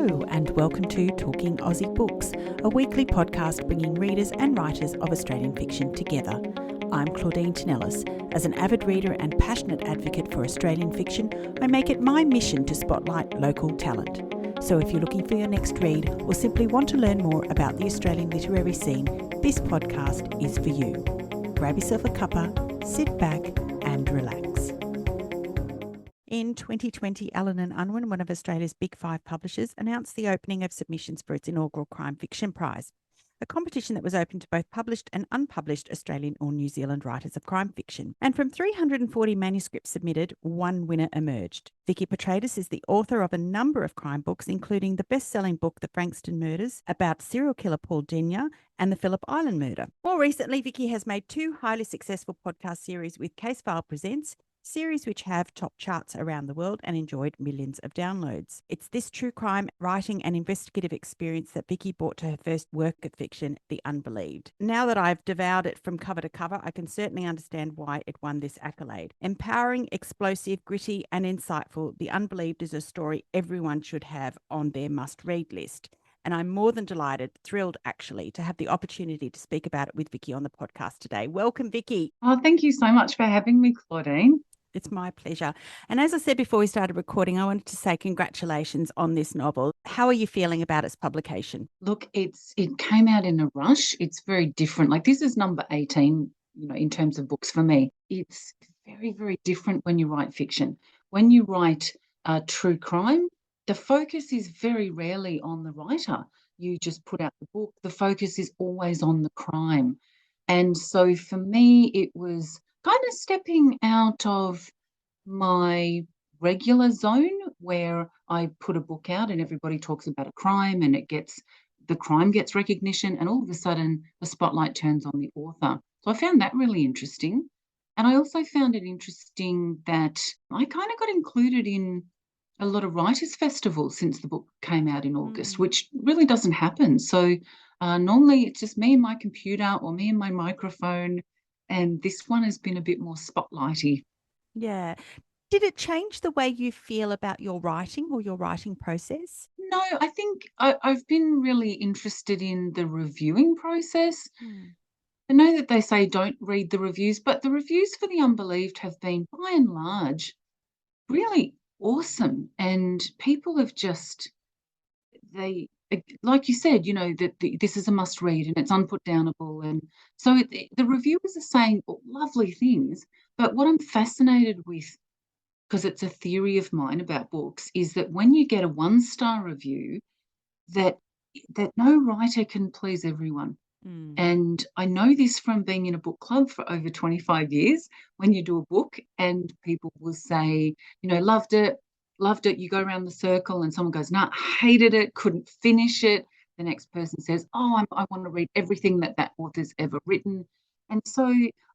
Hello and welcome to Talking Aussie Books, a weekly podcast bringing readers and writers of Australian fiction together. I'm Claudine Tinellis. As an avid reader and passionate advocate for Australian fiction, I make it my mission to spotlight local talent. So if you're looking for your next read or simply want to learn more about the Australian literary scene, this podcast is for you. Grab yourself a cuppa, sit back and relax. In 2020, Allen Unwin, one of Australia's big five publishers, announced the opening of submissions for its inaugural Crime Fiction Prize, a competition that was open to both published and unpublished Australian or New Zealand writers of crime fiction. And from 340 manuscripts submitted, one winner emerged. Vikki Petraitis is the author of a number of crime books, including the best-selling book The Frankston Murders, about serial killer Paul Denyer, and the Phillip Island murder. More recently, Vikki has made two highly successful podcast series with Case File Presents, series which have topped charts around the world and enjoyed millions of downloads. It's this true crime writing and investigative experience that Vikki brought to her first work of fiction, The Unbelieved. Now that I've devoured it from cover to cover, I can certainly understand why it won this accolade. Empowering, explosive, gritty, and insightful, The Unbelieved is a story everyone should have on their must-read list. And I'm more than delighted, thrilled actually, to have the opportunity to speak about it with Vikki on the podcast today. Welcome, Vikki. Oh, thank you so much for having me, Claudine. It's my pleasure. And as I said before we started recording, I wanted to say congratulations on this novel. How are you feeling about its publication? Look, it came out in a rush. It's very different. Like, this is number 18, in terms of books for me. It's very, very different when you write fiction. When you write true crime, the focus is very rarely on the writer. You just put out the book. The focus is always on the crime. And so for me, it was kind of stepping out of my regular zone where I put a book out and everybody talks about a crime and the crime gets recognition, and all of a sudden the spotlight turns on the author. So I found that really interesting. And I also found it interesting that I kind of got included in a lot of writers' festivals since the book came out in August, which really doesn't happen. So normally it's just me and my computer or me and my microphone, and this one has been a bit more spotlighty. Yeah. Did it change the way you feel about your writing or your writing process? No, I think I've been really interested in the reviewing process. I know that they say don't read the reviews, but the reviews for The Unbelieved have been, by and large, really awesome. And people have like you said, that this is a must read and it's unputdownable. And so the reviewers are saying lovely things. But what I'm fascinated with, because it's a theory of mine about books, is that when you get a 1-star review, that no writer can please everyone. And I know this from being in a book club for over 25 years. When you do a book and people will say, loved it, you go around the circle and someone goes, nah, hated it, couldn't finish it. The next person says, I want to read everything that author's ever written. And so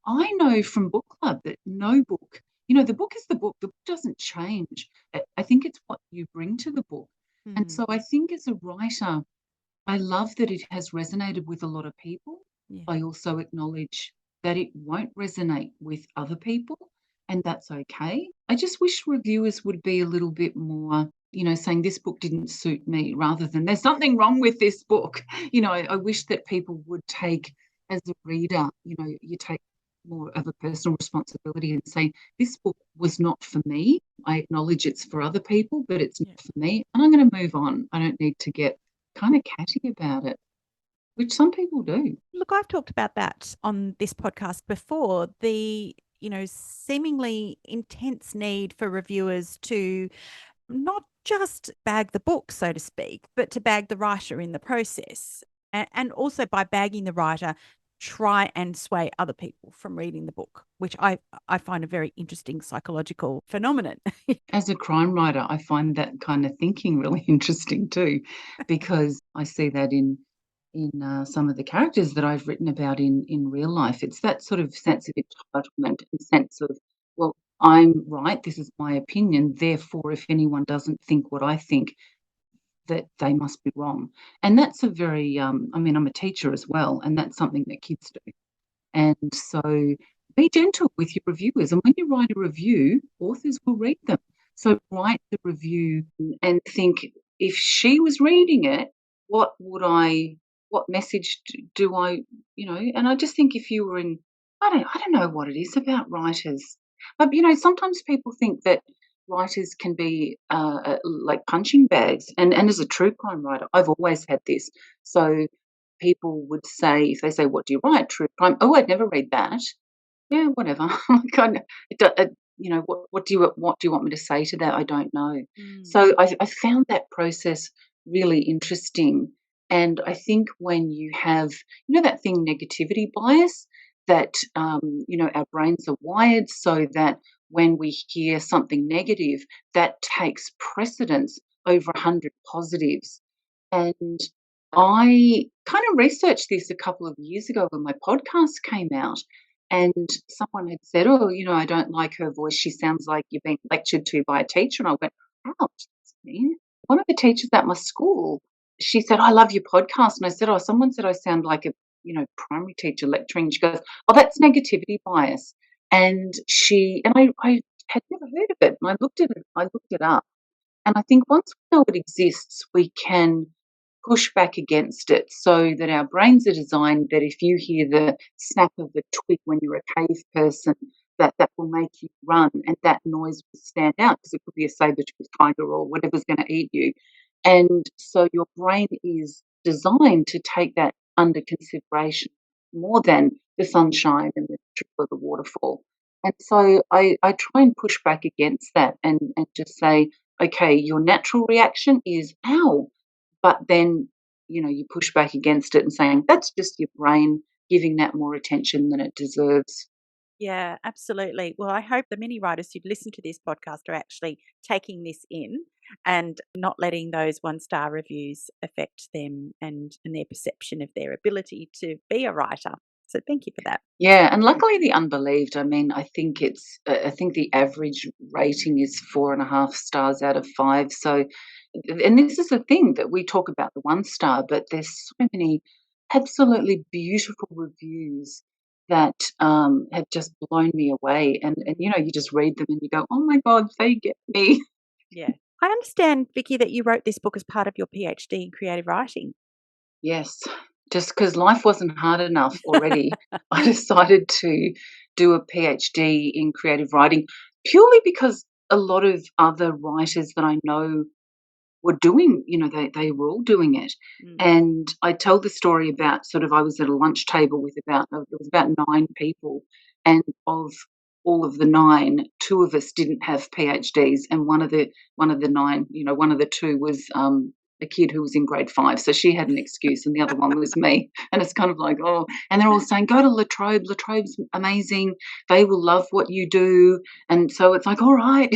I know from book club that no book, the book is the book. The book doesn't change. I think it's what you bring to the book. And so I think as a writer, I love that it has resonated with a lot of people. Yeah. I also acknowledge that it won't resonate with other people, and that's okay. I just wish reviewers would be a little bit more, saying this book didn't suit me, rather than there's something wrong with this book. I wish that people would take, as a reader, you take more of a personal responsibility and say, this book was not for me. I acknowledge it's for other people, but it's not for me, and I'm going to move on. I don't need to get kind of catty about it, which some people do. Look, I've talked about that on this podcast before, the seemingly intense need for reviewers to not just bag the book, so to speak, but to bag the writer in the process, and also by bagging the writer, try and sway other people from reading the book, which I find a very interesting psychological phenomenon. As a crime writer, I find that kind of thinking really interesting too, because I see that in some of the characters that I've written about in real life. It's that sort of sense of entitlement and sense of, well, I'm right, this is my opinion, therefore if anyone doesn't think what I think, that they must be wrong. And that's a very, I'm a teacher as well, and that's something that kids do. And so be gentle with your reviewers. And when you write a review, authors will read them. So write the review and think, if she was reading it, what message do I, and I just think if you were in, I don't know what it is about writers. Sometimes people think that writers can be like punching bags. And as a true crime writer, I've always had this. So people would say, if they say, "What do you write?" True crime. Oh, I'd never read that. Yeah, whatever. Kind of, what do you want me to say to that? I don't know. Mm. So I found that process really interesting. And I think when you have, that thing, negativity bias, that, our brains are wired so that when we hear something negative, that takes precedence over 100 positives. And I kind of researched this a couple of years ago when my podcast came out. And someone had said, "Oh, I don't like her voice. She sounds like you're being lectured to by a teacher." And I went, "Ouch, that's mean." One of the teachers at my school, she said, "I love your podcast." And I said, "Oh, someone said I sound like a, primary teacher lecturing." She goes, "Oh, that's negativity bias." And I had never heard of it. And I looked it up. And I think once we know it exists, we can push back against it so that our brains are designed that if you hear the snap of a twig when you're a cave person, that will make you run, and that noise will stand out because it could be a saber-toothed tiger or whatever's going to eat you. And so your brain is designed to take that under consideration more than the sunshine and the trickle of the waterfall. And so I try and push back against that and just say, okay, your natural reaction is ow, but then, you push back against it and saying, that's just your brain giving that more attention than it deserves. Yeah, absolutely. Well, I hope the many writers who listen to this podcast are actually taking this in and not letting those 1-star reviews affect them and their perception of their ability to be a writer. So thank you for that. Yeah, and luckily the Unbelieved, I mean, I think the average rating is 4.5 stars out of 5. So, and this is the thing that we talk about the 1 star, but there's so many absolutely beautiful reviews that have just blown me away. And you just read them and you go, oh my God, they get me. Yeah. I understand, Vikki, that you wrote this book as part of your PhD in creative writing. Yes, just because life wasn't hard enough already, I decided to do a PhD in creative writing purely because a lot of other writers that I know were doing, they were all doing it. Mm. And I tell the story about sort of I was at a lunch table with there was about 9 people, and of all of the 9, 2 of us didn't have PhDs, and one of the 9, one of the 2 was a kid who was in grade 5, so she had an excuse, and the other one was me. And it's kind of like, oh, and they're all saying, go to La Trobe. La Trobe's amazing. They will love what you do. And so it's like, all right,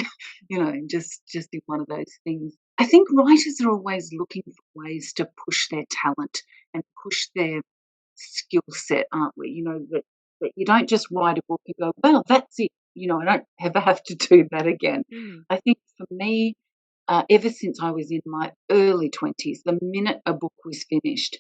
just in one of those things. I think writers are always looking for ways to push their talent and push their skill set, aren't we? That you don't just write a book and go, well, that's it. I don't ever have to do that again. Mm. I think for me, ever since I was in my early 20s, the minute a book was finished,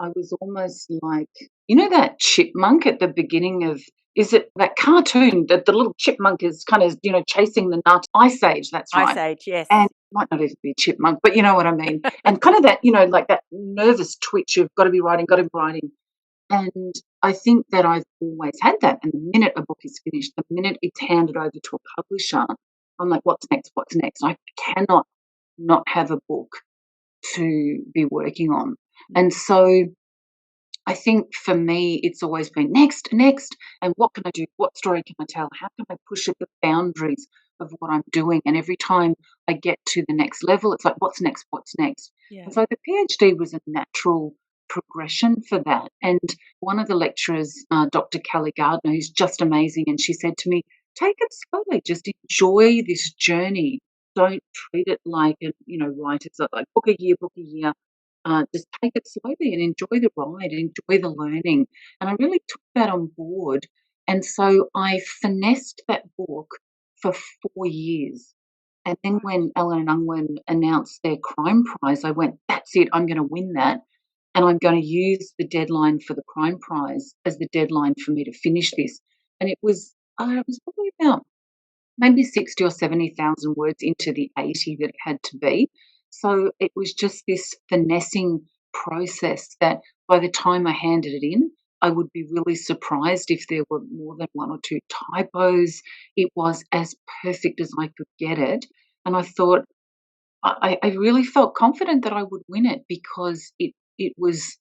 I was almost like, that chipmunk at the beginning of, is it that cartoon that the little chipmunk is kind of, chasing the nut? Ice Age, that's Ice right. Age, yes. And might not even be a chipmunk, but you know what I mean. And kind of that, like that nervous twitch of got to be writing, got to be writing. And I think that I've always had that. And the minute a book is finished, the minute it's handed over to a publisher, I'm like, what's next? What's next? I cannot not have a book to be working on. And so I think for me, it's always been next, next, and what can I do? What story can I tell? How can I push at the boundaries of what I'm doing? And every time I get to the next level, it's like, what's next? What's next? Yeah. And so the PhD was a natural progression for that. And one of the lecturers, Dr. Kelly Gardner, who's just amazing, and she said to me, take it slowly, just enjoy this journey. Don't treat it like, writers are like book a year, book a year. Just take it slowly and enjoy the ride, enjoy the learning. And I really took that on board. And so I finessed that book for 4 years. And then when Allen Unwin announced their crime prize, I went, that's it, I'm going to win that. And I'm going to use the deadline for the crime prize as the deadline for me to finish this. And it was probably about maybe 60 or 70,000 words into the 80 that it had to be. So it was just this finessing process that by the time I handed it in, I would be really surprised if there were more than one or two typos. It was as perfect as I could get it. And I thought, I really felt confident that I would win it because it was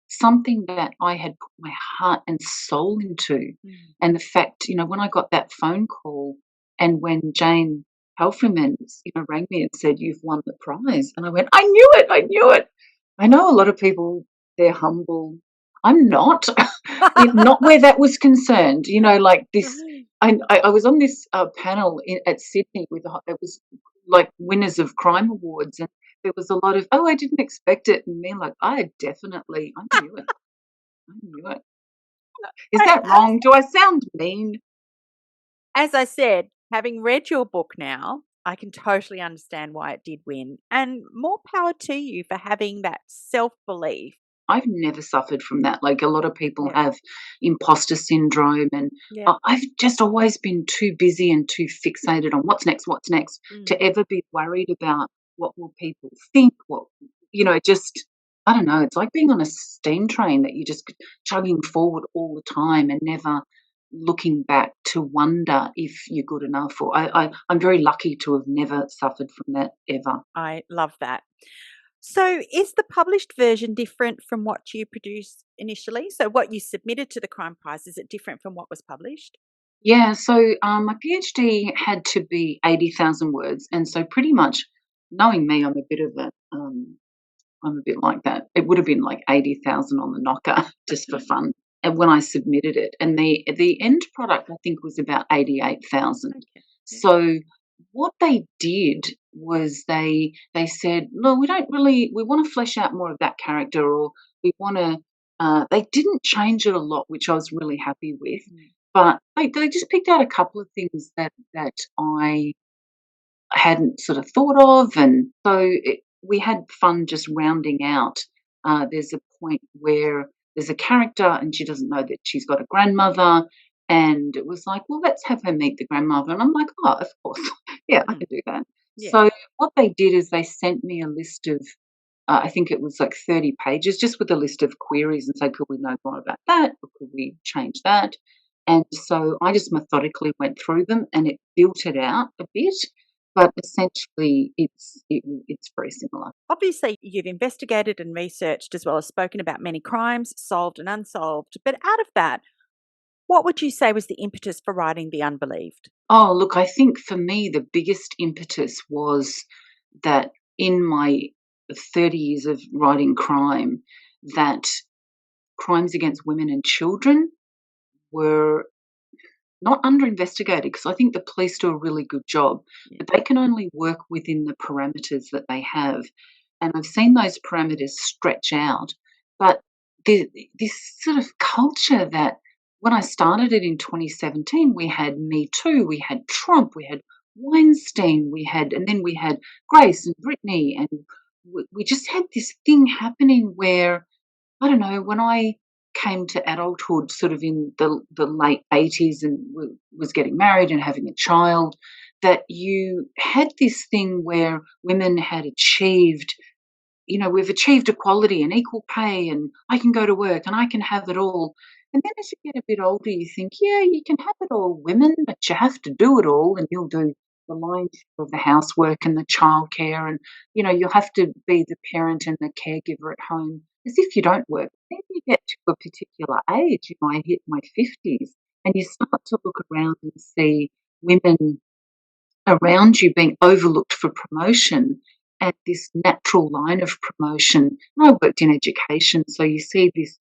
something that I had put my heart and soul into. And the fact, when I got that phone call and when Jane Halfreman, rang me and said, "You've won the prize." And I went, "I knew it, I knew it." I know a lot of people, they're humble. I'm not, not where that was concerned, like this. I was on this panel at Sydney it was like winners of crime awards, and there was a lot of, "Oh, I didn't expect it," and me like, I knew it. I knew it. Is I- that wrong? Do I sound mean? As I said, having read your book now, I can totally understand why it did win. And more power to you for having that self belief. I've never suffered from that. Like a lot of people Yeah. have imposter syndrome, and Yeah. I've just always been too busy and too fixated on what's next, to ever be worried about what will people think. Just I don't know. It's like being on a steam train that you're just chugging forward all the time and never looking back to wonder if you're good enough. Or I'm very lucky to have never suffered from that ever. I love that. So, is the published version different from what you produced initially? So, what you submitted to the Crime Prize, is it different from what was published? Yeah, so my PhD had to be 80,000 words, and so pretty much, knowing me, I'm a bit like that. It would have been like 80,000 on the knocker just for fun, and when I submitted it, and the end product I think was about 88,000. Okay. Yeah. So what they did was they said, "No, we want to flesh out more of that character, or we want to." They didn't change it a lot, which I was really happy with. But they just picked out a couple of things that I hadn't sort of thought of, and so we had fun just rounding out. There's a point where there's a character and she doesn't know that she's got a grandmother, and it was like, well, let's have her meet the grandmother. And I'm like, oh, of course, yeah, I can do that. Yeah. So what they did is they sent me a list of, I think it was like 30 pages, just with a list of queries and say, could we know more about that, or could we change that? And so I just methodically went through them and it built it out a bit, but essentially it's very similar. Obviously, you've investigated and researched as well as spoken about many crimes, solved and unsolved. But out of that, what would you say was the impetus for writing The Unbelieved? Oh, look, I think for me the biggest impetus was that in my 30 years of writing crime, that crimes against women and children were not under investigated, because I think the police do a really good job, but they can only work within the parameters that they have. And I've seen those parameters stretch out. But this sort of culture that when I started it in 2017, we had Me Too, we had Trump, we had Weinstein, and then we had Grace and Brittany, and we just had this thing happening where, I don't know, when I came to adulthood sort of in the late 80s and was getting married and having a child, that you had this thing where women had achieved, we've achieved equality and equal pay, and I can go to work and I can have it all. And then as you get a bit older, you think, yeah, you can have it all, women, but you have to do it all, and you'll do the lion's share of the housework and the childcare, and you'll have to be the parent and the caregiver at home, as if you don't work. Then you get to a particular age, I hit my 50s, and you start to look around and see women around you being overlooked for promotion and this natural line of promotion. And I worked in education, so you see this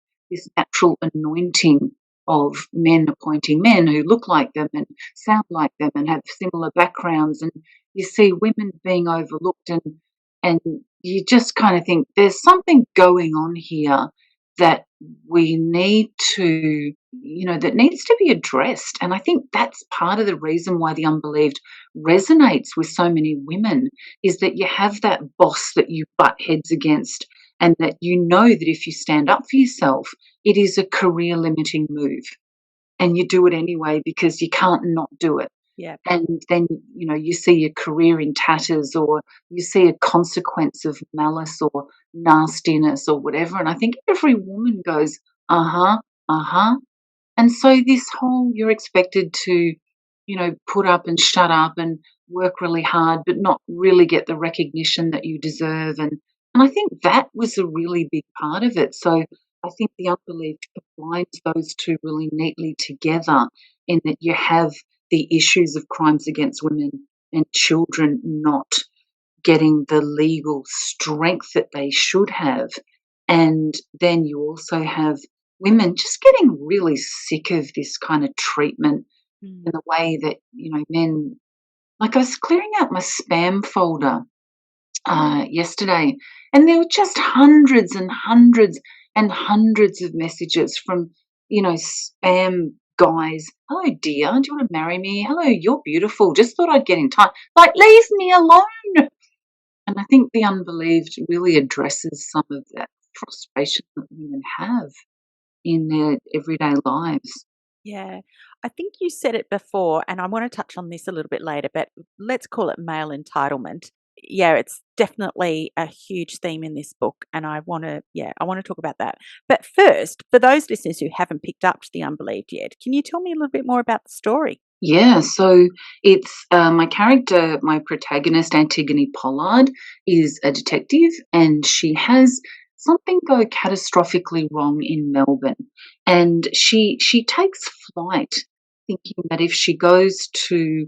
natural anointing of men appointing men who look like them and sound like them and have similar backgrounds, and you see women being overlooked, and you just kind of think there's something going on here that we need to, that needs to be addressed. And I think that's part of the reason why The Unbelieved resonates with so many women, is that you have that boss that you butt heads against, and that that if you stand up for yourself, it is a career limiting move. And you do it anyway because you can't not do it. Yeah. And then, you see your career in tatters, or you see a consequence of malice or nastiness or whatever. And I think every woman goes, uh-huh, uh-huh. And so this whole, you're expected to, put up and shut up and work really hard, but not really get the recognition that you deserve. And I think that was a really big part of it. So I think the Unbelieved combines those two really neatly together, in that you have the issues of crimes against women and children not getting the legal strength that they should have. And then you also have women just getting really sick of this kind of treatment, Mm. in the way that, men, like, I was clearing out my spam folder yesterday, and there were just hundreds and hundreds and hundreds of messages from, spam guys. Hello, dear. Do you want to marry me? Hello, you're beautiful. Just thought I'd get in touch. Like, leave me alone. And I think The Unbelieved really addresses some of that frustration that women have in their everyday lives. Yeah. I think you said it before, and I want to touch on this a little bit later, but let's call it male entitlement. Yeah, it's definitely a huge theme in this book, and I want to talk about that. But first, for those listeners who haven't picked up The Unbelieved yet, can you tell me a little bit more about the story? Yeah, so it's my character, my protagonist, Antigone Pollard, is a detective, and she has something go catastrophically wrong in Melbourne. And she takes flight, thinking that if she goes to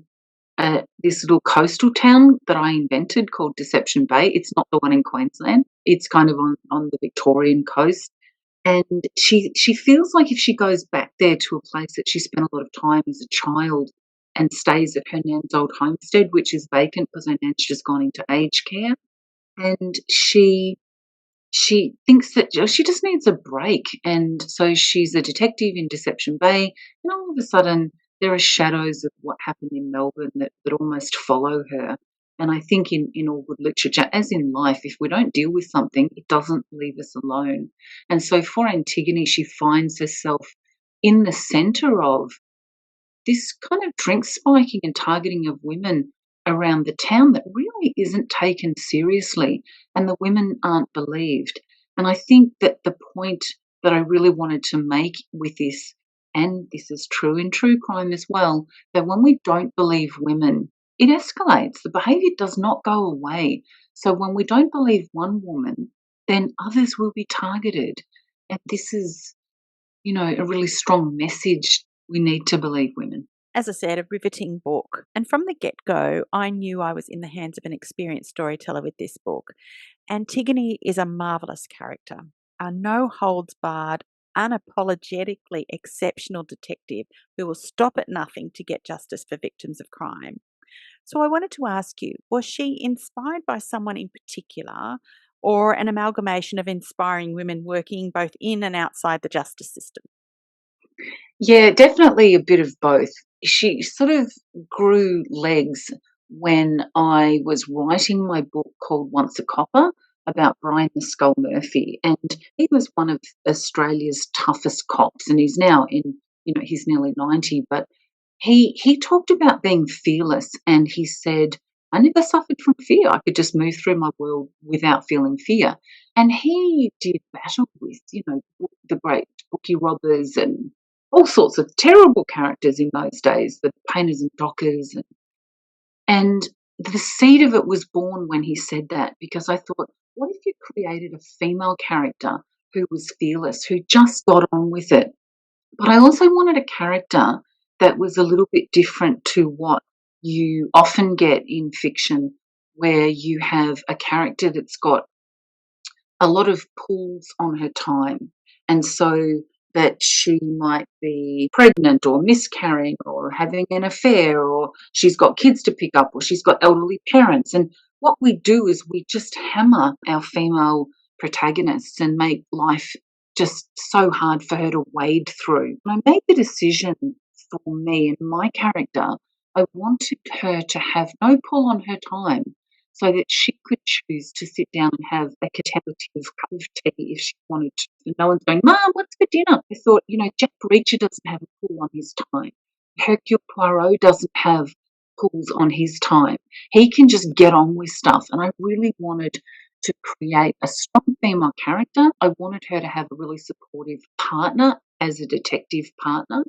this little coastal town that I invented called Deception Bay, it's not the one in Queensland, it's kind of on the Victorian coast. And she feels like if she goes back there to a place that she spent a lot of time as a child, and stays at her nan's old homestead, which is vacant because her nan's just gone into aged care, and she thinks that she just needs a break. And so she's a detective in Deception Bay, and all of a sudden there are shadows of what happened in Melbourne that almost follow her. And I think in all good literature, as in life, if we don't deal with something, it doesn't leave us alone. And so for Antigone, she finds herself in the centre of this kind of drink spiking and targeting of women around the town that really isn't taken seriously, and the women aren't believed. And I think that the point that I really wanted to make with this, and this is true in true crime as well, that when we don't believe women, it escalates. The behaviour does not go away. So when we don't believe one woman, then others will be targeted. And this is, a really strong message. We need to believe women. As I said, a riveting book. And from the get go, I knew I was in the hands of an experienced storyteller with this book. Antigone is a marvellous character, a no holds barred, unapologetically exceptional detective who will stop at nothing to get justice for victims of crime. So I wanted to ask you, was she inspired by someone in particular, or an amalgamation of inspiring women working both in and outside the justice system? Yeah, definitely a bit of both. She sort of grew legs when I was writing my book called Once a Copper, about Brian the Skull Murphy. And he was one of Australia's toughest cops. And he's now he's nearly 90, but he talked about being fearless, and he said, I never suffered from fear. I could just move through my world without feeling fear. And he did battle with, the great bookie robbers and all sorts of terrible characters in those days, the painters and dockers. And the seed of it was born when he said that, because I thought, what if you created a female character who was fearless, who just got on with it? But I also wanted a character that was a little bit different to what you often get in fiction, where you have a character that's got a lot of pulls on her time. And so that she might be pregnant or miscarrying or having an affair, or she's got kids to pick up, or she's got elderly parents. And what we do is we just hammer our female protagonists and make life just so hard for her to wade through. And I made the decision for me and my character, I wanted her to have no pull on her time, so that she could choose to sit down and have a contemplative cup of tea if she wanted to. And no one's going, Mum, what's for dinner? I thought, Jack Reacher doesn't have a pull on his time. Hercule Poirot doesn't have pulls on his time. He can just get on with stuff. And I really wanted to create a strong female character. I wanted her to have a really supportive partner as a detective partner,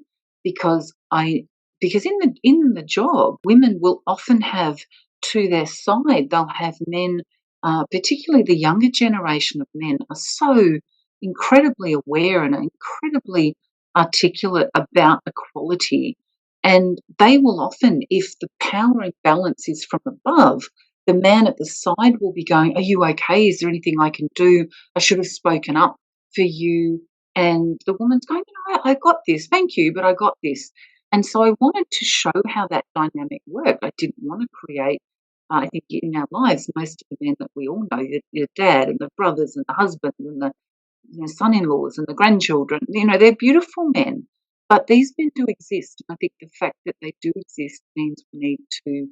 because in the job, women will often have to their side, they'll have men, particularly the younger generation of men, are so incredibly aware and incredibly articulate about equality. And they will often, if the power imbalance is from above, the man at the side will be going, "Are you okay? Is there anything I can do? I should have spoken up for you." And the woman's going, "I got this. Thank you, but I got this." And so I wanted to show how that dynamic worked. I didn't want to create, I think in our lives, most of the men that we all know, your dad and the brothers and the husband and the son-in-laws and the grandchildren, they're beautiful men, but these men do exist. And I think the fact that they do exist means we need to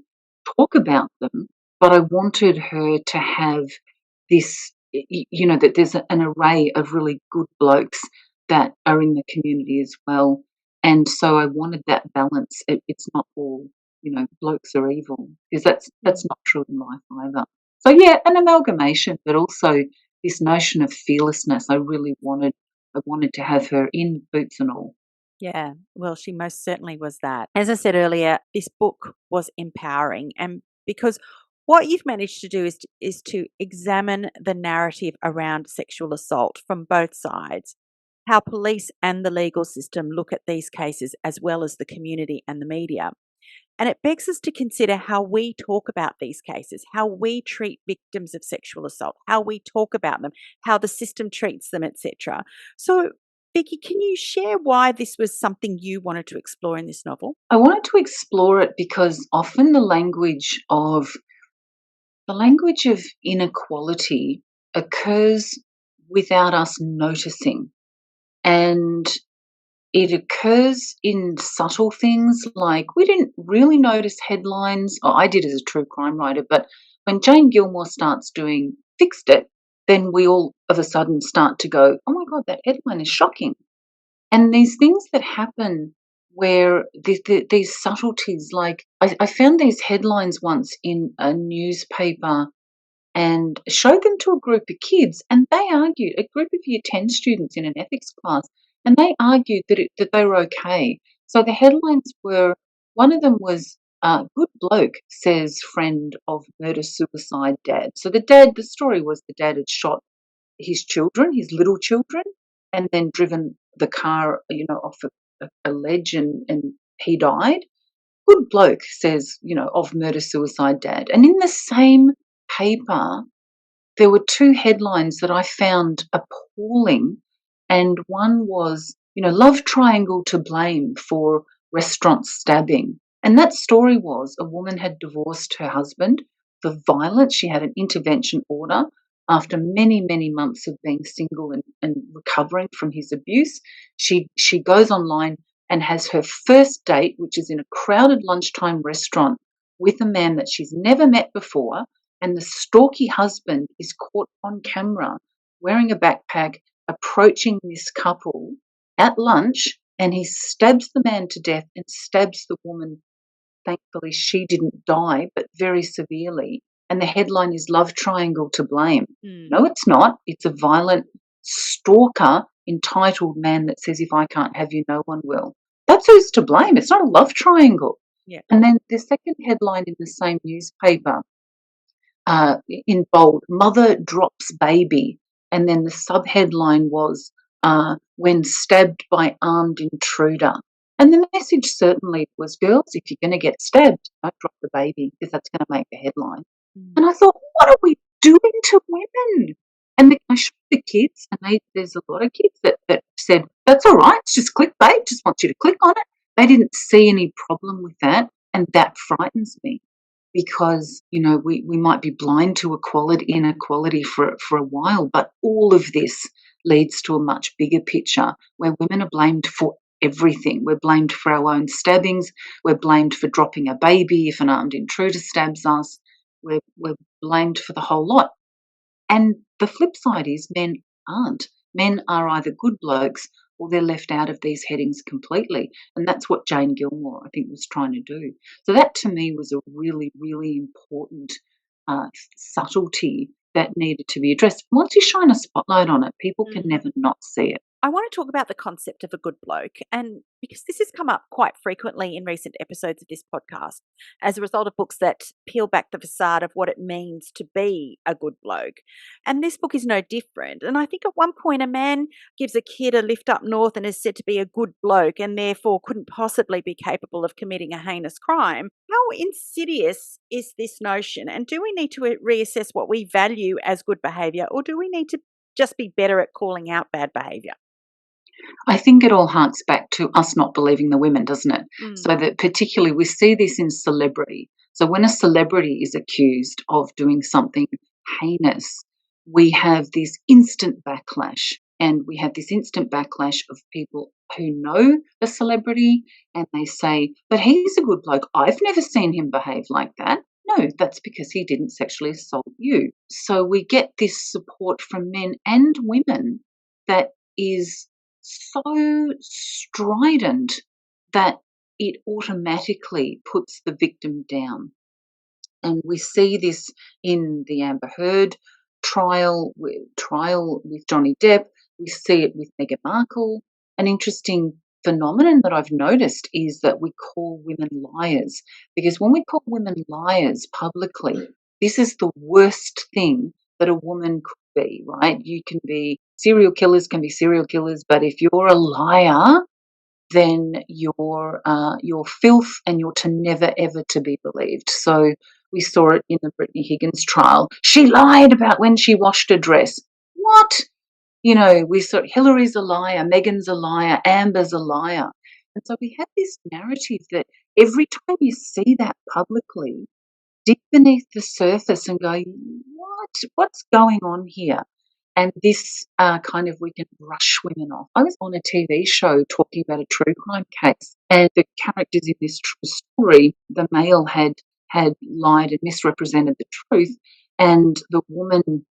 talk about them. But I wanted her to have this, that there's an array of really good blokes that are in the community as well. And so I wanted that balance. It's not all, blokes are evil, because that's not true in life either. So yeah, an amalgamation, but also this notion of fearlessness. I wanted to have her in boots and all. Yeah, well, she most certainly was that. As I said earlier, this book was empowering, and because what you've managed to do is to examine the narrative around sexual assault from both sides, how police and the legal system look at these cases, as well as the community and the media. And it begs us to consider how we talk about these cases, how we treat victims of sexual assault, how we talk about them, how the system treats them, etc. So, Vikki, can you share why this was something you wanted to explore in this novel? I wanted to explore it because often the language of inequality occurs without us noticing. And it occurs in subtle things, like we didn't really notice headlines. Oh, I did as a true crime writer, but when Jane Gilmore starts doing Fixed It, then we all of a sudden start to go, "Oh my God, that headline is shocking." And these things that happen where these subtleties, like I found these headlines once in a newspaper and showed them to a group of kids, and they argued, a group of Year 10 students in an ethics class, and they argued that they were okay. So the headlines were, one of them was, "Good bloke says friend of murder-suicide dad." So the story was the dad had shot his children, his little children, and then driven the car, off a ledge, and he died. "Good bloke says, of murder-suicide dad." And in the same paper, there were two headlines that I found appalling, and one was, "Love triangle to blame for restaurant stabbing." And that story was, a woman had divorced her husband for violence. She had an intervention order after many, many months of being single and recovering from his abuse. She goes online and has her first date, which is in a crowded lunchtime restaurant, with a man that she's never met before. And the stalky husband is caught on camera wearing a backpack, approaching this couple at lunch, and he stabs the man to death and stabs the woman. Thankfully, she didn't die, but very severely. And the headline is "Love Triangle to Blame." No, it's not. It's a violent stalker, entitled man that says, "If I can't have you, no one will." That's who's to blame. It's not a love triangle. Yeah. And then the second headline in the same newspaper, in bold, "Mother drops baby." And then the subheadline was, "When stabbed by armed intruder." And the message certainly was, girls, if you're going to get stabbed, don't drop the baby, because that's going to make the headline. And I thought, what are we doing to women? And I showed the kids, and there's a lot of kids that said, "That's all right, it's just clickbait, just want you to click on it." They didn't see any problem with that, and that frightens me, because we might be blind to inequality for a while, but all of this leads to a much bigger picture where women are blamed for everything. We're blamed for our own stabbings. We're blamed for dropping a baby if an armed intruder stabs us. We're blamed for the whole lot. And the flip side is men aren't. Men are either good blokes or they're left out of these headings completely. And that's what Jane Gilmore, I think, was trying to do. So that to me was a really, really important subtlety that needed to be addressed. Once you shine a spotlight on it, people can never not see it. I want to talk about the concept of a good bloke, and because this has come up quite frequently in recent episodes of this podcast as a result of books that peel back the facade of what it means to be a good bloke. And this book is no different. And I think at one point a man gives a kid a lift up north and is said to be a good bloke and therefore couldn't possibly be capable of committing a heinous crime. How insidious is this notion? And do we need to reassess what we value as good behaviour, or do we need to just be better at calling out bad behaviour? I think it all harks back to us not believing the women, doesn't it? So that particularly we see this in celebrity. So when a celebrity is accused of doing something heinous, we have this instant backlash. And we have this instant backlash of people who know the celebrity and they say, but he's a good bloke. I've never seen him behave like that. No, that's because he didn't sexually assault you. So we get this support from men and women that is so strident that it automatically puts the victim down. And we see this in the Amber Heard trial with Johnny Depp. We see it with Meghan Markle. An interesting phenomenon that I've noticed is that we call women liars, because when we call women liars publicly, this is the worst thing that a woman could be, right? You can be serial killers, but if you're a liar, then you're filth and you're to never ever to be believed. So we saw it in the Brittany Higgins trial. She lied about when she washed a dress. What? We saw Hillary's a liar, Meghan's a liar, Amber's a liar. And so we have this narrative that every time you see that publicly, dig beneath the surface and go, what? What's going on here? And this kind of, we can brush women off. I was on a TV show talking about a true crime case, and the characters in this true story, the male had lied and misrepresented the truth, and the woman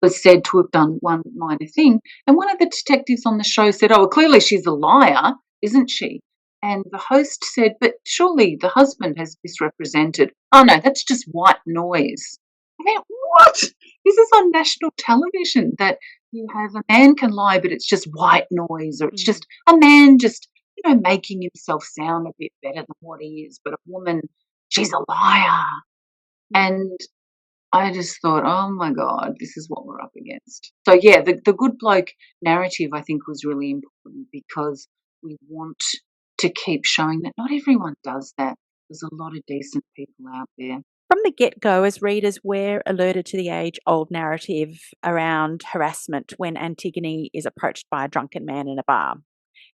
was said to have done one minor thing. And one of the detectives on the show said, oh, well, clearly she's a liar, isn't she? And the host said, but surely the husband has misrepresented. Oh, no, that's just white noise. I mean, what? This is on national television, that you have a man can lie, but it's just white noise, or it's just a man just, making himself sound a bit better than what he is. But a woman, she's a liar. And I just thought, oh my God, this is what we're up against. So yeah, the good bloke narrative, I think, was really important, because we want to keep showing that not everyone does that. There's a lot of decent people out there. From the get-go, as readers, we're alerted to the age-old narrative around harassment when Antigone is approached by a drunken man in a bar.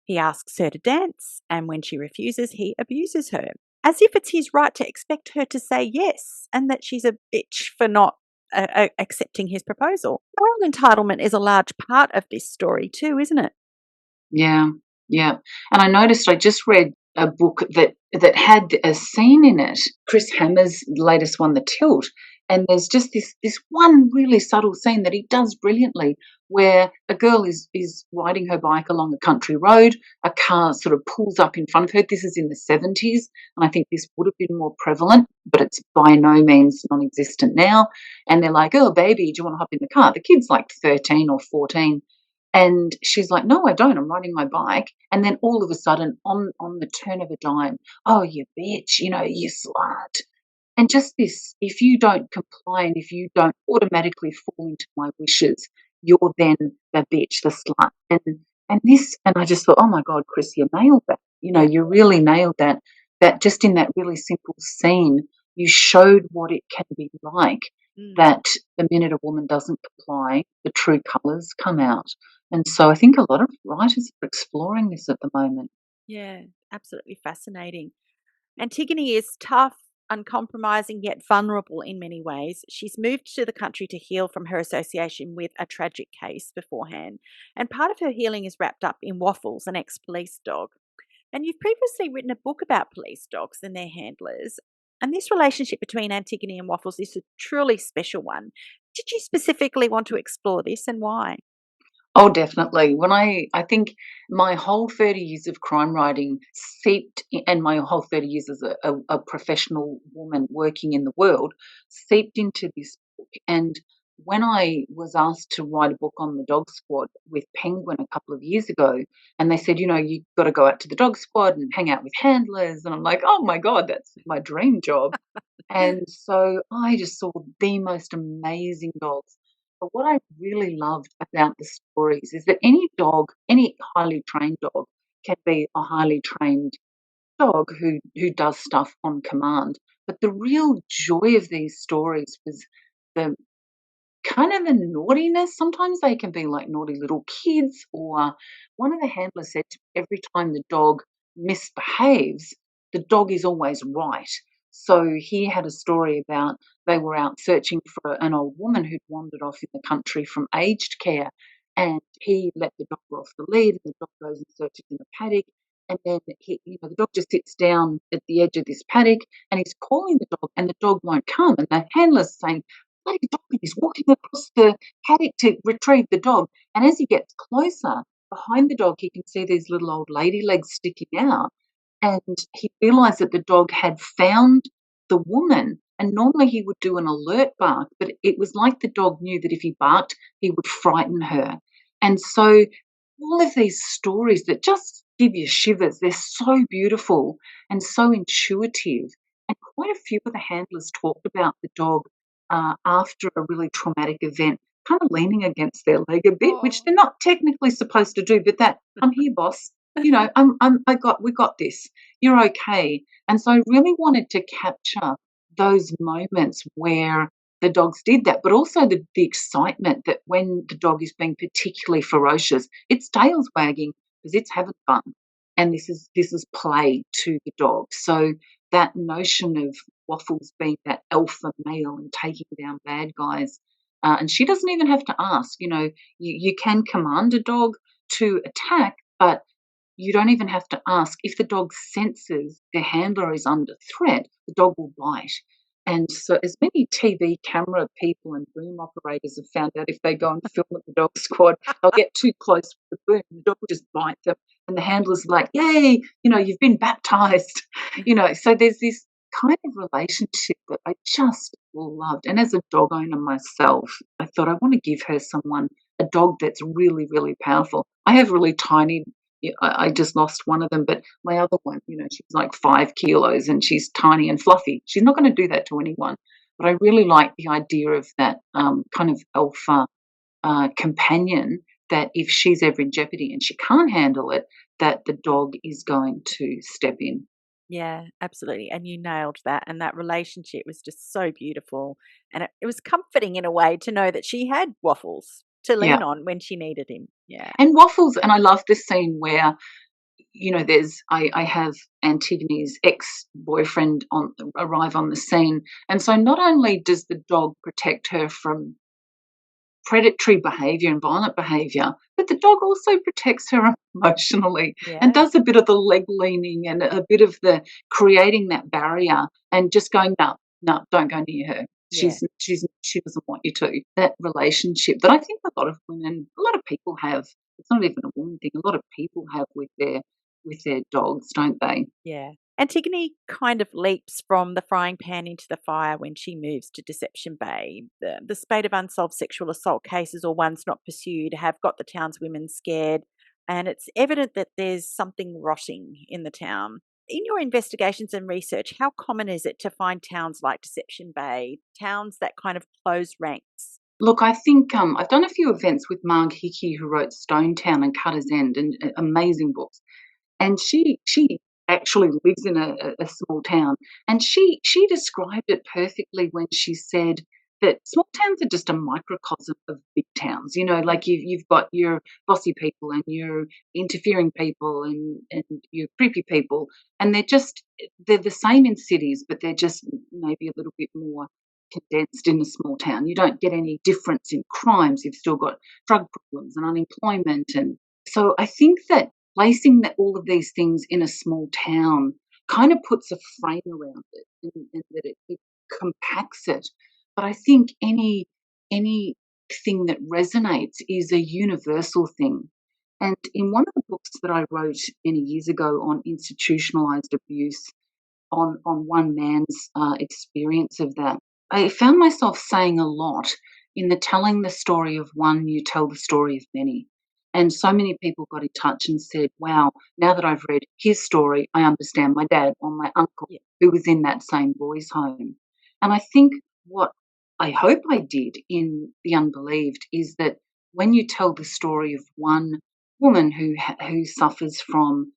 He asks her to dance, and when she refuses, he abuses her, as if it's his right to expect her to say yes, and that she's a bitch for not accepting his proposal. Moral entitlement is a large part of this story too, isn't it? Yeah, yeah. And I noticed, I just read a book that had a scene in it, Chris Hammer's latest one, The Tilt, and there's just this one really subtle scene that he does brilliantly, where a girl is riding her bike along a country road, a car sort of pulls up in front of her. This is in the 70s, and I think this would have been more prevalent, but it's by no means non-existent now. And they're like, oh, baby, do you want to hop in the car? The kid's like 13 or 14. And she's like, no, I don't. I'm riding my bike. And then all of a sudden, on the turn of a dime, oh, you bitch, you slut. And just this, if you don't comply and if you don't automatically fall into my wishes, you're then the bitch, the slut. And I just thought, oh my God, Chris, you nailed that. You really nailed that. That just in that really simple scene, you showed what it can be like, that the minute a woman doesn't comply, the true colours come out. And so I think a lot of writers are exploring this at the moment. Yeah, absolutely fascinating. Antigone is tough, uncompromising, yet vulnerable in many ways. She's moved to the country to heal from her association with a tragic case beforehand, and part of her healing is wrapped up in Waffles, an ex-police dog. And you've previously written a book about police dogs and their handlers, and this relationship between Antigone and Waffles is a truly special one. Did you specifically want to explore this, and why? Oh, definitely. When I think my whole 30 years of crime writing and my whole 30 years as a professional woman working in the world seeped into this book. And when I was asked to write a book on the dog squad with Penguin a couple of years ago, and they said, you've got to go out to the dog squad and hang out with handlers. And I'm like, oh my God, that's my dream job. And so I just saw the most amazing dogs. But what I really loved about the stories is that any dog, any highly trained dog, can be a highly trained dog who does stuff on command. But the real joy of these stories was the kind of the naughtiness. Sometimes they can be like naughty little kids, or one of the handlers said to me, every time the dog misbehaves, the dog is always right. So he had a story about they were out searching for an old woman who'd wandered off in the country from aged care, and he let the dog off the lead, and the dog goes and searches in a paddock. And then the dog just sits down at the edge of this paddock, and he's calling the dog, and the dog won't come. And the handler's saying, bloody dog, and he's walking across the paddock to retrieve the dog. And as he gets closer, behind the dog, he can see these little old lady legs sticking out. And he realized that the dog had found the woman. And normally he would do an alert bark, but it was like the dog knew that if he barked, he would frighten her. And so all of these stories that just give you shivers, they're so beautiful and so intuitive. And quite a few of the handlers talked about the dog after a really traumatic event, kind of leaning against their leg a bit, which they're not technically supposed to do, but that, I'm here, boss. We got this. You're okay. And so I really wanted to capture those moments where the dogs did that, but also the excitement that when the dog is being particularly ferocious, its tail's wagging because it's having fun. And this is play to the dog. So that notion of Waffles being that alpha male and taking down bad guys, and she doesn't even have to ask. You can command a dog to attack, but you don't even have to ask. If the dog senses their handler is under threat, the dog will bite. And so, as many TV camera people and boom operators have found out, if they go and film at the dog squad, they'll get too close with the boom, the dog will just bite them. And the handler's like, yay, you've been baptized. So there's this kind of relationship that I just loved. And as a dog owner myself, I thought I want to give her a dog that's really, really powerful. I have really tiny, I just lost one of them, but my other one, she's like 5 kilos and she's tiny and fluffy. She's not going to do that to anyone. But I really like the idea of that kind of alpha companion, that if she's ever in jeopardy and she can't handle it, that the dog is going to step in. Yeah, absolutely. And you nailed that. And that relationship was just so beautiful. And it was comforting in a way to know that she had Waffles to Yeah. lean on when she needed him. Yeah. And Waffles, and I love this scene where, I have Antigone's ex-boyfriend arrive on the scene. And so not only does the dog protect her from predatory behavior and violent behavior, but the dog also protects her emotionally and Yeah. does a bit of the leg leaning and a bit of the creating that barrier and just going, no, no, don't go near her. Yeah. She doesn't want you to. That relationship that I think a lot of women, a lot of people have. It's not even a woman thing. A lot of people have with their dogs, don't they? Yeah. Antigone kind of leaps from the frying pan into the fire when she moves to Deception Bay. The spate of unsolved sexual assault cases or ones not pursued have got the town's women scared, and it's evident that there's something rotting in the town. In your investigations and research, how common is it to find towns like Deception Bay, towns that kind of close ranks? Look, I think I've done a few events with Marg Hickey, who wrote Stone Town and Cutter's End, and amazing books. And she actually lives in a small town, and she described it perfectly when she said that small towns are just a microcosm of big towns. Like you've got your bossy people and your interfering people and your creepy people, and they're the same in cities, but they're just maybe a little bit more condensed in a small town. You don't get any difference in crimes. You've still got drug problems and unemployment, and so I think that placing all of these things in a small town kind of puts a frame around it, and that it compacts it. But I think any thing that resonates is a universal thing. And in one of the books that I wrote many years ago on institutionalized abuse, on one man's experience of that, I found myself saying a lot in the telling the story of one, you tell the story of many. And so many people got in touch and said, wow, now that I've read his story, I understand my dad or my uncle who was in that same boys' home. And I think what I hope I did in The Unbelieved is that when you tell the story of one woman who suffers from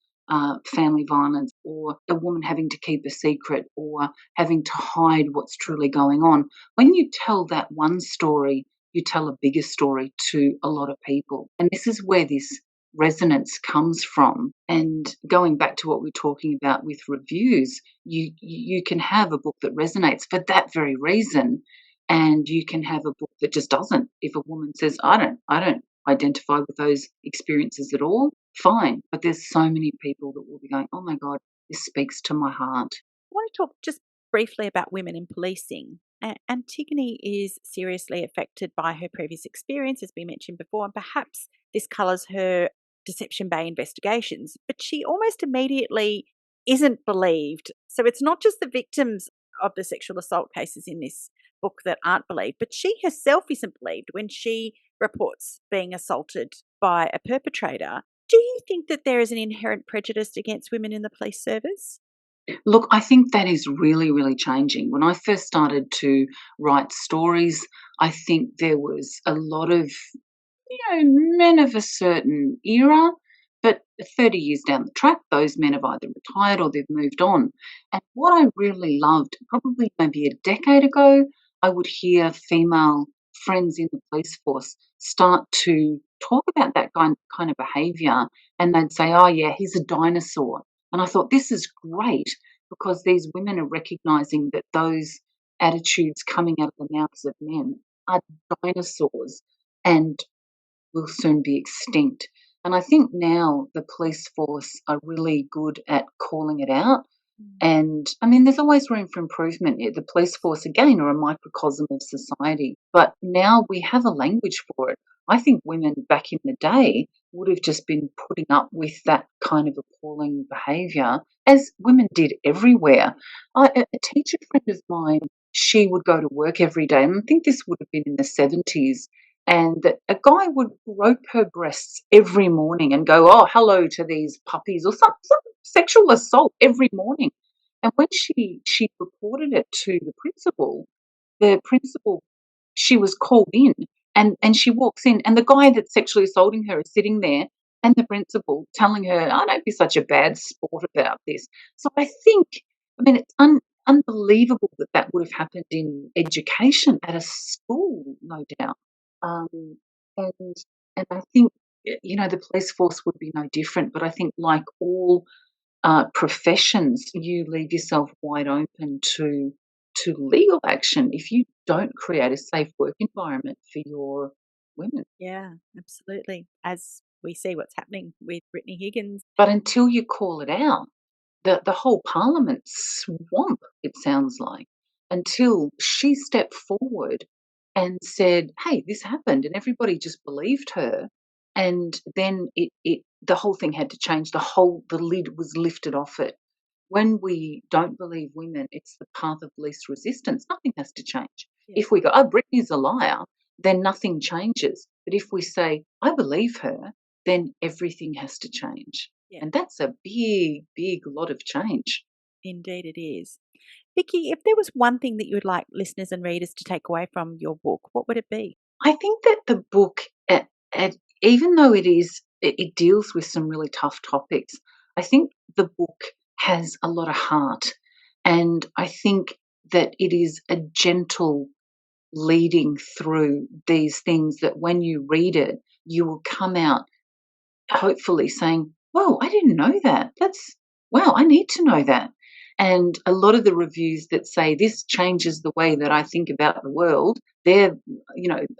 family violence, or a woman having to keep a secret, or having to hide what's truly going on. When you tell that one story, you tell a bigger story to a lot of people. And this is where this resonance comes from. And going back to what we're talking about with reviews, you can have a book that resonates for that very reason, and you can have a book that just doesn't. If a woman says, I don't identify with those experiences at all, fine. But there's so many people that will be going, oh my God, this speaks to my heart. I want to talk just briefly about women in policing. Antigone is seriously affected by her previous experience, as we mentioned before, and perhaps this colours her Deception Bay investigations, but she almost immediately isn't believed. So it's not just the victims of the sexual assault cases in this book that aren't believed, but she herself isn't believed when she reports being assaulted by a perpetrator. Do you think that there is an inherent prejudice against women in the police service? Look, I think that is really, really changing. When I first started to write stories, I think there was a lot of, men of a certain era, but 30 years down the track, those men have either retired or they've moved on. And what I really loved, probably maybe a decade ago, I would hear female friends in the police force start to talk about that kind of behaviour, and they'd say, oh, yeah, he's a dinosaur. And I thought, this is great, because these women are recognising that those attitudes coming out of the mouths of men are dinosaurs and will soon be extinct. And I think now the police force are really good at calling it out. And I mean, there's always room for improvement. The police force, again, are a microcosm of society. But now we have a language for it. I think women back in the day would have just been putting up with that kind of appalling behaviour, as women did everywhere. A teacher friend of mine, she would go to work every day, and I think this would have been in the 70s, and that a guy would grope her breasts every morning and go, oh, hello to these puppies, or some sexual assault every morning. And when she reported it to the principal, she was called in, and she walks in, and the guy that's sexually assaulting her is sitting there, and the principal telling her, "Oh, don't be such a bad sport about this." So I think, I mean, it's unbelievable that that would have happened in education at a school, no doubt. Um, and and I think, the police force would be no different. But I think, like all professions, you leave yourself wide open to legal action if you don't create a safe work environment for your women. Yeah, absolutely. As we see what's happening with Brittany Higgins. But until you call it out, the whole parliament swamp, it sounds like, until she stepped forward and said, hey, this happened, and everybody just believed her. And then the whole thing had to change. The lid was lifted off it. When we don't believe women, it's the path of least resistance. Nothing has to change. Yeah. If we go, oh, Britney's a liar, then nothing changes. But if we say, I believe her, then everything has to change. Yeah. And that's a big, big lot of change. Indeed, it is. Vikki, if there was one thing that you would like listeners and readers to take away from your book, what would it be? I think that the book, even though it deals with some really tough topics, I think the book has a lot of heart. And I think that it is a gentle leading through these things, that when you read it, you will come out hopefully saying, whoa, I didn't know that. Wow, I need to know that. And a lot of the reviews that say this changes the way that I think about the world, they're,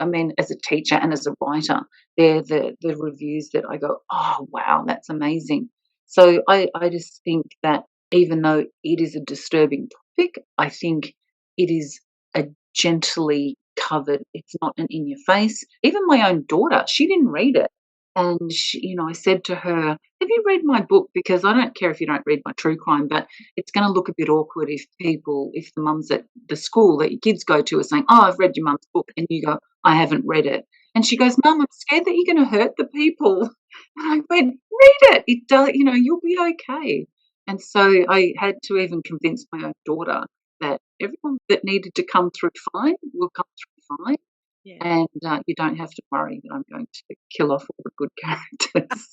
I mean, as a teacher and as a writer, they're the reviews that I go, oh, wow, that's amazing. So I just think that even though it is a disturbing topic, I think it is a gently covered. It's not an in your face. Even my own daughter, she didn't read it. And I said to her, "Have you read my book? Because I don't care if you don't read my true crime, but it's going to look a bit awkward if the mums at the school that your kids go to are saying, 'Oh, I've read your mum's book,' and you go, 'I haven't read it.'" And she goes, "Mum, I'm scared that you're going to hurt the people." And I went, "Read it. It does. You'll be okay." And so I had to even convince my own daughter that everyone that needed to come through fine will come through fine. Yeah. And you don't have to worry that I'm going to kill off all the good characters.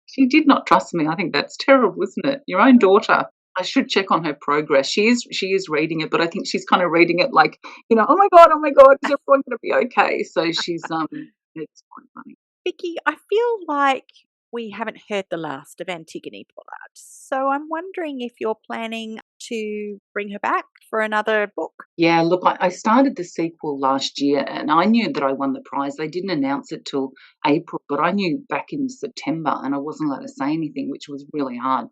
She did not trust me. I think that's terrible, isn't it? Your own daughter. I should check on her progress. She is reading it, but I think she's kind of reading it like, oh my God, is everyone going to be okay? So she's it's quite funny. Vikki, I feel like we haven't heard the last of Antigone Pollard, so I'm wondering if you're planning to bring her back for another book. Yeah, look, I started the sequel last year and I knew that I won the prize. They didn't announce it till April, but I knew back in September and I wasn't allowed to say anything, which was really hard,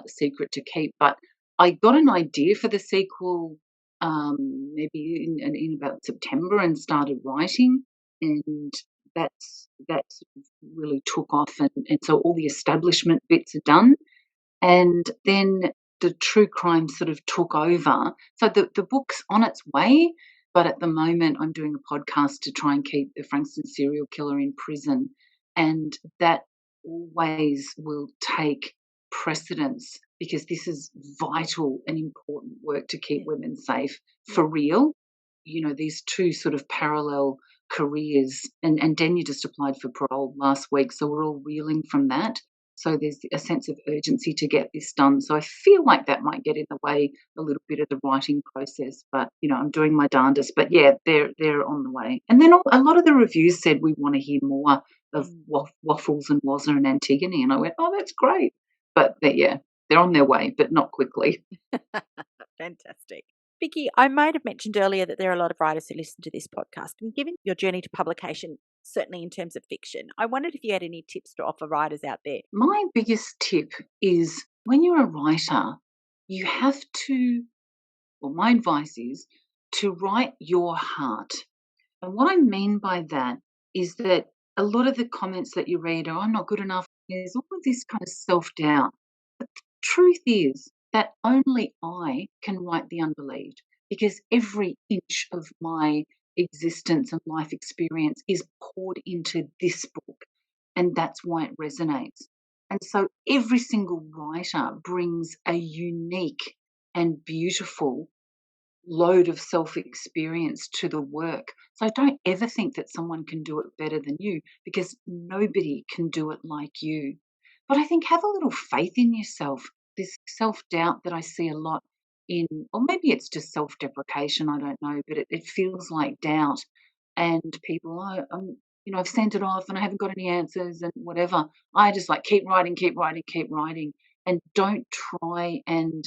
secret to keep. But I got an idea for the sequel maybe in about September and started writing, and that really took off, and so all the establishment bits are done. And then the true crime sort of took over. So the book's on its way, but at the moment I'm doing a podcast to try and keep the Frankston serial killer in prison, and that always will take precedence because this is vital and important work to keep women safe for real. These two sort of parallel careers, and Denya just applied for parole last week, so we're all reeling from that. So there's a sense of urgency to get this done. So I feel like that might get in the way a little bit of the writing process, but I'm doing my darndest. But yeah, they're on the way. And then a lot of the reviews said we want to hear more of Waffles and Wazza and Antigone, and I went, "Oh, that's great." But they're on their way, but not quickly. Fantastic. Vikki, I might have mentioned earlier that there are a lot of writers who listen to this podcast, and given your journey to publication, certainly in terms of fiction, I wondered if you had any tips to offer writers out there. My biggest tip is when you're a writer, you have to, or my advice is to write your heart. And what I mean by that is that a lot of the comments that you read are, "I'm not good enough." There's all of this kind of self-doubt. But the truth is that only I can write the Unbelieved, because every inch of my existence and life experience is poured into this book, and that's why it resonates. And so every single writer brings a unique and beautiful load of self-experience to the work. So don't ever think that someone can do it better than you, because nobody can do it like you. But I think have a little faith in yourself. This self-doubt that I see a lot or maybe it's just self-deprecation, I don't know, but it feels like doubt. And people, I've sent it off and I haven't got any answers and whatever. I just like keep writing, keep writing, keep writing, and don't try and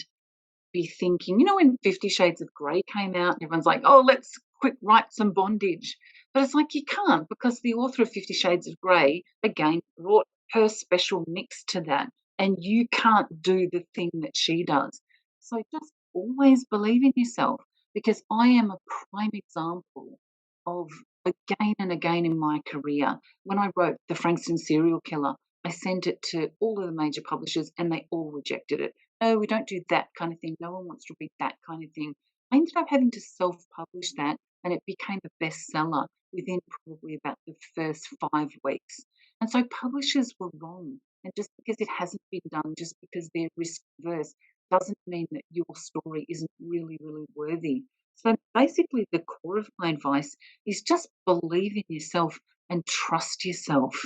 be thinking, when 50 Shades of Grey came out, everyone's like, "Oh, let's quick write some bondage." But it's like you can't, because the author of 50 Shades of Grey, again, brought her special mix to that, and you can't do the thing that she does. So just always believe in yourself, because I am a prime example of again and again in my career. When I wrote The Frankston Serial Killer, I sent it to all of the major publishers and they all rejected it. "No, we don't do that kind of thing. No one wants to read that kind of thing." I ended up having to self-publish that, and it became a bestseller within probably about the first 5 weeks. And so publishers were wrong. And just because it hasn't been done, just because they're risk averse, doesn't mean that your story isn't really, really worthy. So basically, the core of my advice is just believe in yourself and trust yourself.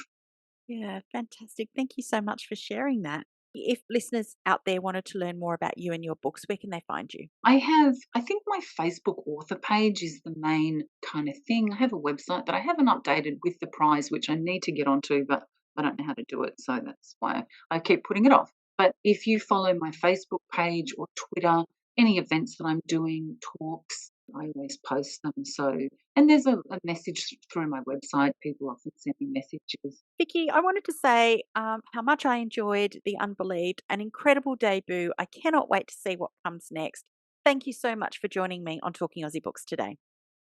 Yeah, fantastic. Thank you so much for sharing that. If listeners out there wanted to learn more about you and your books, where can they find you? I think my Facebook author page is the main kind of thing. I have a website that I haven't updated with the prize, which I need to get onto, but I don't know how to do it. So that's why I keep putting it off. But if you follow my Facebook page or Twitter, any events that I'm doing, talks, I always post them. So, and there's a message through my website. People often send me messages. Vikki, I wanted to say how much I enjoyed The Unbelieved, an incredible debut. I cannot wait to see what comes next. Thank you so much for joining me on Talking Aussie Books today.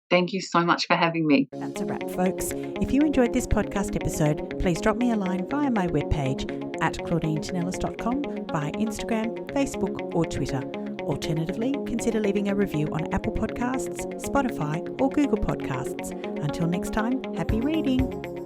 Thank you so much for having me. That's a wrap, folks. If you enjoyed this podcast episode, please drop me a line via my webpage at claudinetinellis.com, via Instagram, Facebook or Twitter. Alternatively, consider leaving a review on Apple Podcasts, Spotify or Google Podcasts. Until next time, happy reading.